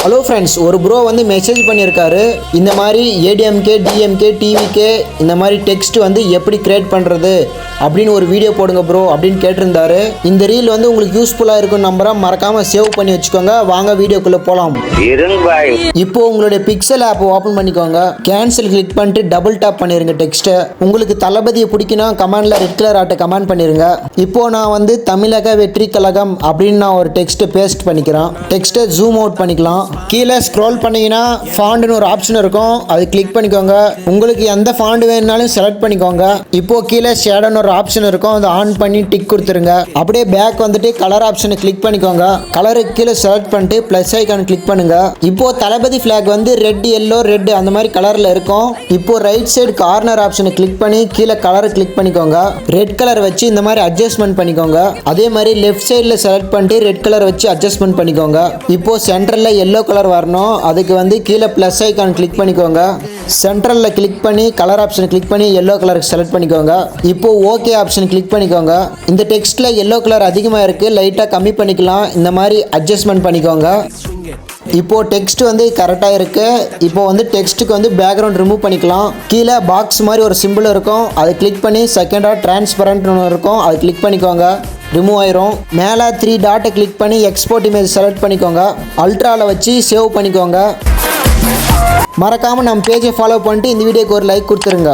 Hello friends, ஒரு bro வந்து message பண்ணியிருக்காரு. இந்த மாதிரி ஏடிஎம்கே, டிஎம்கே, டிவிகே இந்த மாதிரி டெக்ஸ்ட் வந்து எப்படி கிரியேட் பண்ணுறது அப்படின்னு ஒரு வீடியோ போடுங்க ப்ரோ அப்படின்னு கேட்டிருந்தாரு. இந்த ரீல் வந்து உங்களுக்கு யூஸ்ஃபுல்லாக இருக்கும்னு நம்புறேன். மறக்காமல் சேவ் பண்ணி வச்சுக்கோங்க. வாங்க வீடியோக்குள்ளே போகலாம். இப்போ உங்களுடைய பிக்சல் ஆப் ஓப்பன் பண்ணிக்கோங்க. கேன்சல் கிளிக் பண்ணிட்டு டபுள் டாப் பண்ணிருங்க டெக்ஸ்ட்டை. உங்களுக்கு தளபதியை பிடிக்கணும் கமெண்ட்ல ரெட் கலர் ஆட்டை கமெண்ட் பண்ணிருங்க. இப்போ நான் வந்து தமிழக வெற்றி கழகம் அப்படின்னு நான் ஒரு டெக்ஸ்ட்டை பேஸ்ட் பண்ணிக்கிறேன். டெக்ஸ்ட்டை ஜூம் அவுட் பண்ணிக்கலாம். கீழே ஸ்க்ரோல் பண்ணீங்கன்னா ஃபாண்ட்னு ஒரு ஆப்ஷன் இருக்கும், அது கிளிக் பண்ணிக்கோங்க. உங்களுக்கு எந்த ஃபாண்ட் வேணும்னாலும் செலக்ட் பண்ணிக்கோங்க. இப்போ கீழே ஷேடோன்னு ஒரு ஆப்ஷன் இருக்கும், அதை ஆன் பண்ணி டிக் கொடுத்துருங்க. அப்படியே பேக் வந்துட்டு கலர் ஆப்ஷனை கிளிக் பண்ணிக்கோங்க. கலருக்கு கீழே செலக்ட் பண்ணிட்டு ப்ளஸ் ஐக்கான் கிளிக் பண்ணுங்க. இப்போ தளபதி ஃபிளாக் வந்து ரெட், எல்லோ, ரெட் அந்த மாதிரி கலர்ல இருக்கும். இப்போ ரைட் சைடு கார்னர் ஆப்ஷனை கிளிக் பண்ணி கீழே கலரை கிளிக் பண்ணிக்கோங்க. ரெட் கலர் வச்சு இந்த மாதிரி அட்ஜஸ்ட்மெண்ட் பண்ணிக்கோங்க. அதே மாதிரி லெஃப்ட் சைடில் செலக்ட் பண்ணிட்டு ரெட் கலர் வச்சு அட்ஜஸ்ட்மெண்ட் பண்ணிக்கோங்க. இப்போ சென்டரில் எல்லோ கலர் வரணும். அதுக்கு வந்து கீழே ப்ளஸ் ஐக்கான் கிளிக் பண்ணிக்கோங்க. சென்ட்ரலில் கிளிக் பண்ணி கலர் ஆப்ஷன் கிளிக் பண்ணி எல்லோ கலருக்கு செலக்ட் பண்ணிக்கோங்க. இப்போ ஓகே ஆப்ஷன் கிளிக் பண்ணிக்கோங்க. இந்த டெக்ஸ்ட்டில் எல்லோ கலர் அதிகமாக இருக்குது, லைட்டாக கம்மி பண்ணிக்கலாம். இந்த மாதிரி அட்ஜஸ்ட்மெண்ட் பண்ணிக்கோங்க. இப்போ டெக்ஸ்ட் வந்து கரெக்டாக இருக்குது. இப்போ வந்து டெக்ஸ்ட்டுக்கு வந்து பேக்ரவுண்ட் ரிமூவ் பண்ணிக்கலாம். கீழே பாக்ஸ் மாதிரி ஒரு சிம்பிள் இருக்கும், அதை கிளிக் பண்ணி செகண்டாக டிரான்ஸ்பரண்ட் ஒன்று இருக்கும், அதை கிளிக் பண்ணிக்கோங்க. ரிமூவ் ஆயிரும். மேலே 3 டாட்டை கிளிக் பண்ணி எக்ஸ்போர்ட் இமேஜ் செலக்ட் பண்ணிக்கோங்க. அல்ட்ராவில் வச்சு சேவ் பண்ணிக்கோங்க. மறக்காமல் நம்ம பேஜை ஃபாலோ பண்ணிட்டு இந்த வீடியோக்கு ஒரு லைக் கொடுத்துருங்க.